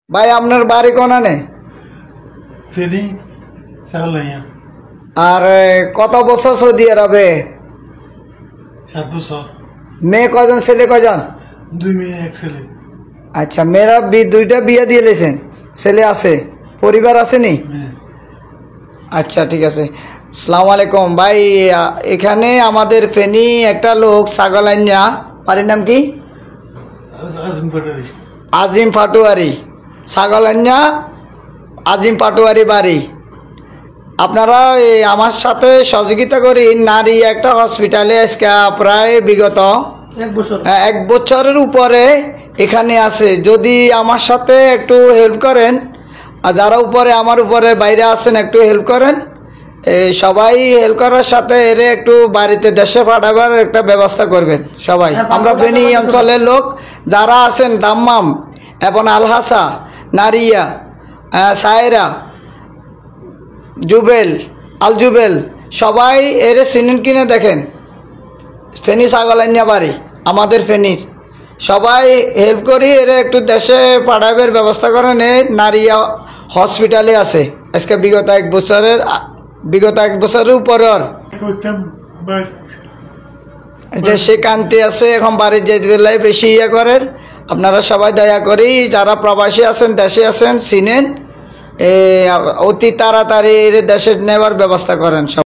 ভাই আপনার বাড়ি কোনানে? ফেরি সাগলাইয়া। আর কত বছর সৌদি আরবে? 7 বছর। মেয়ে কজন, ছেলে কজন? 2 মেয়ে 1 ছেলে। আচ্ছা, মেয়েরা দুইটা বিয়ে দিয়ে লেছেন, ছেলে আছে, পরিবার আসেনি? আচ্ছা ঠিক আছে। আসসালামু আলাইকুম ভাই, এখানে আমাদের ফেনী একটা লোক ছাগল আইনা, বাড়ির নাম কি? আজিম পাটারি। আজিম পাটোয়ারি। ছাগল আইনা আজিম পাটোয়ারি বাড়ি। আপনারা আমার সাথে সহযোগিতা করি। নারী একটা হসপিটালে আজকে প্রায় বিগত 1 বছরের উপরে এখানে আছে। যদি আমার সাথে একটু হেল্প করেন, আর যারা উপরে আমার উপরে বাইরে আছেন একটু হেল্প করেন, সবাই হেল্প করার সাথে এর একটু বাড়িতে দেশে পাঠাবার একটা ব্যবস্থা করবেন সবাই। আমরা ফেনী অঞ্চলের লোক যারা আছেন, দাম্মাম এবং আলহাসা, নারিয়া, সায়রা, জুবেল, আল জুবেল, সবাই এর চিনেন কিনে দেখেন। ফেনী ছাগলাইনিয়া বাড়ি আমাদের ফেনীর। সবাই হেল্প করি, এর একটু দেশে পাঠাবের ব্যবস্থা করেন। নারিয়া হসপিটালে আছে আজকে বিগত 1 বছরের উপরের যে সে কান্তি আছে, এখন বাড়ির যেতে বেলায় বেশি ইয়ে করেন। আপনারা সবাই দয়া করি, যারা প্রবাসী আছেন, দেশে আছেন, চিনেন, অতি তাড়াতাড়ি দেশে নেওয়ার ব্যবস্থা করেন।